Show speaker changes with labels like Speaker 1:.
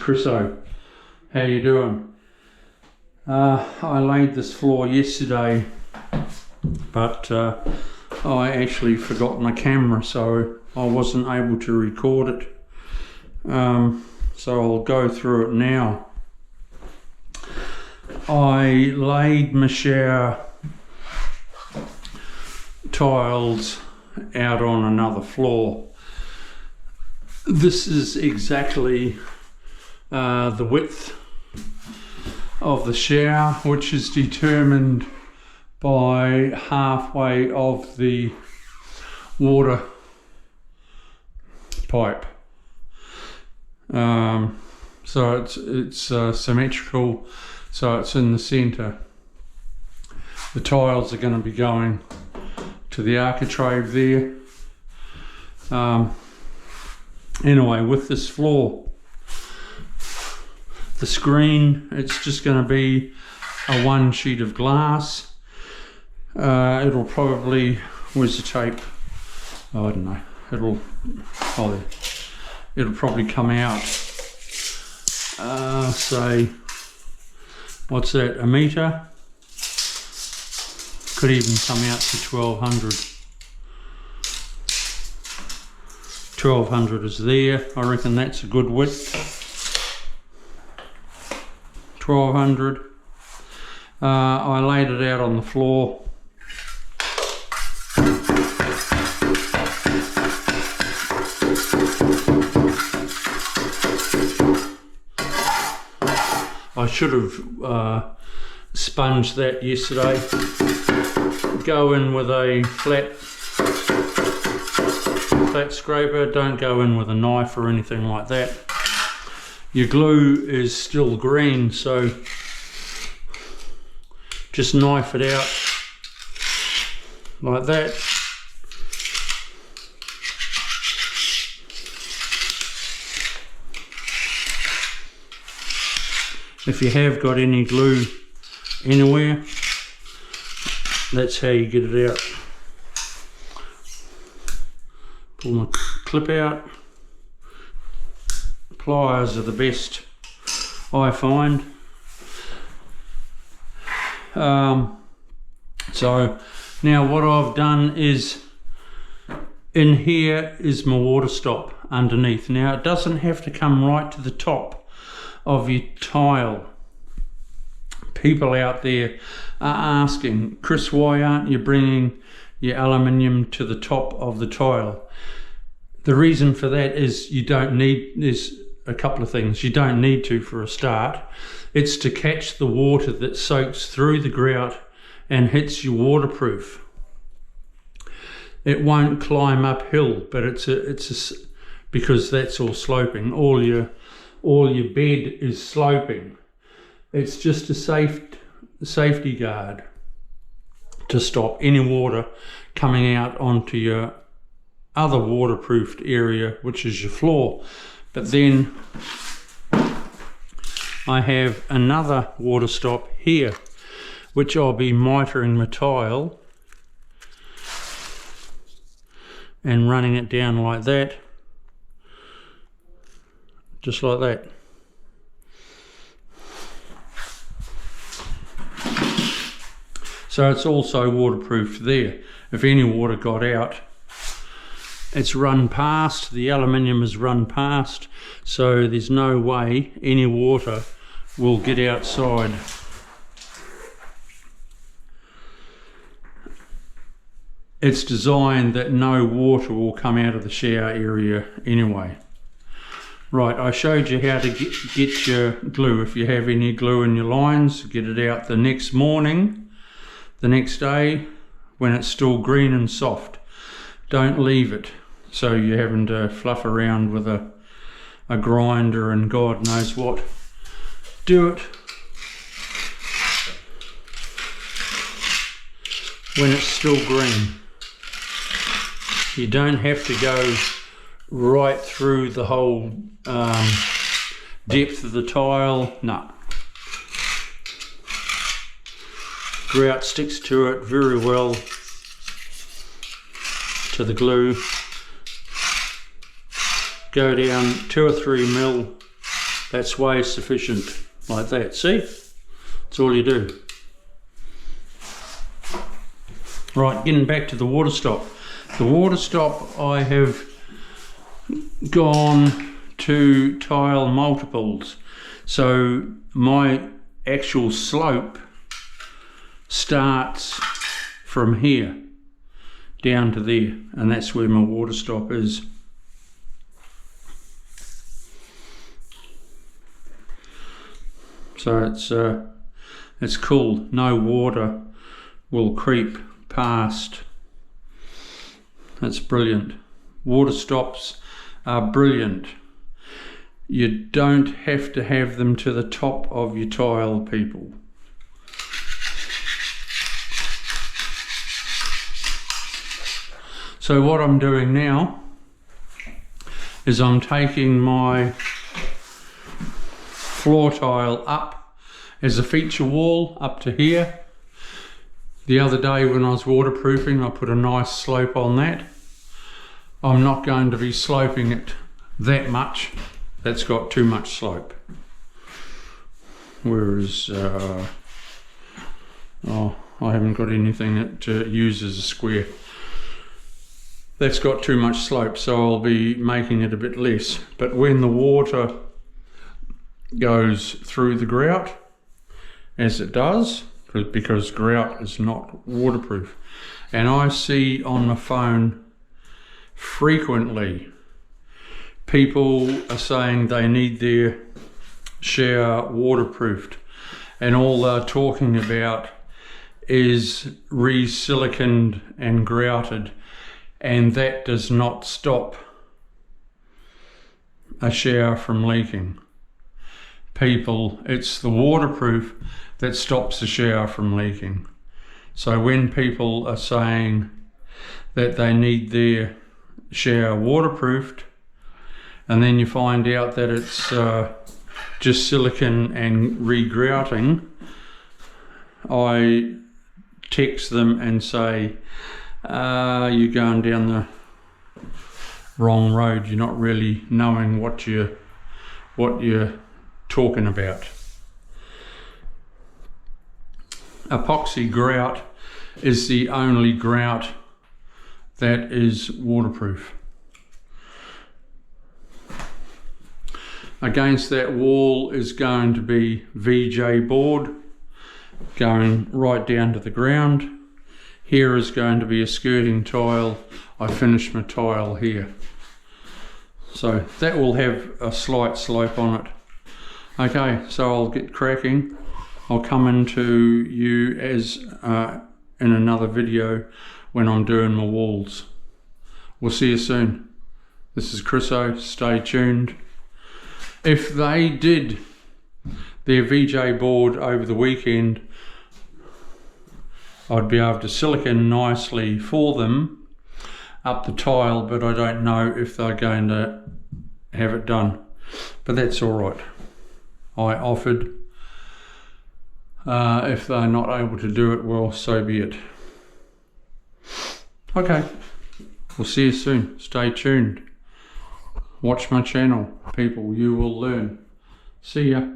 Speaker 1: Chriso. How you doing? I laid this floor yesterday, but I actually forgot my camera, so I wasn't able to record it. So I'll go through it now. I laid my shower tiles out on another floor. This is exactly the width of the shower, which is determined by halfway of the water pipe. So it's symmetrical, so it's in the center. The tiles are going to be going to the architrave there. Anyway, with this floor, the screen, it's just going to be a one sheet of glass. It'll probably, where's the tape? Oh, I don't know. It'll probably come out, say, what's that, a metre? Could even come out to 1200. 1200 is there. I reckon that's a good width. 1200. I laid it out on the floor. I should have sponged that yesterday. Go in with a flat scraper, don't go in with a knife or anything like that. Your glue is still green, so just knife it out like that. If you have got any glue anywhere, that's how you get it out. Pull my clip out. Pliers are the best, I find. So now what I've done is, in here is my water stop underneath. Now it doesn't have to come right to the top of your tile. People out there are asking, Chris, why aren't you bringing your aluminium to the top of the tile? The reason for that is you don't need, there's a couple of things. You don't need to for a start. It's to catch the water that soaks through the grout and hits your waterproof. It won't climb uphill, but because that's all sloping. All your bed is sloping. It's just a safety guard to stop any water coming out onto your other waterproofed area, which is your floor. But then I have another water stop here, which I'll be mitering my tile and running it down like that, just like that. So it's also waterproofed there. If any water got out, it's run past, the aluminium is run past, so there's no way any water will get outside. It's designed that no water will come out of the shower area anyway. Right, I showed you how to get your glue. If you have any glue in your lines, get it out the next morning, the next day, when it's still green and soft. Don't leave it so you're having to fluff around with a grinder and God knows what. Do it when it's still green. You don't have to go right through the whole depth of the tile. No. Grout sticks to it very well, to the glue. Go down 2 or 3 mil That's way sufficient, like that. See? That's all you do. Right, getting back to the water stop. The water stop, I have gone to tile multiples. So my actual slope starts from here down to there, and that's where my water stop is. So it's cool. No water will creep past. That's brilliant. Water stops are brilliant. You don't have to have them to the top of your tile, people. So what I'm doing now is I'm taking my floor tile up as a feature wall up to here. The other day when I was waterproofing, I put a nice slope on that. I'm not going to be sloping it that much. That's got too much slope. Whereas, I haven't got anything to use as a square. That's got too much slope, so I'll be making it a bit less. But when the water goes through the grout, as it does, because grout is not waterproof, and I see on my phone frequently people are saying they need their shower waterproofed, and all they're talking about is re-siliconed and grouted, and that does not stop a shower from leaking. People, it's the waterproof that stops the shower from leaking. So when people are saying that they need their shower waterproofed, and then you find out that it's just silicone and re-grouting, I text them and say, you're going down the wrong road. You're not really knowing what you're talking about. Epoxy grout is the only grout that is waterproof. Against that wall is going to be VJ board going right down to the ground. Here is going to be a skirting tile. I finished my tile here. So that will have a slight slope on it. Okay, so I'll get cracking. I'll come into you as in another video when I'm doing my walls. We'll see you soon. This is Chris O. Stay tuned. If they did their VJ board over the weekend, I'd be able to silicone nicely for them up the tile, but I don't know if they're going to have it done. But that's all right. I offered. If they're not able to do it, well, so be it. Okay, we'll see you soon. Stay tuned. Watch my channel, people. You will learn. See ya.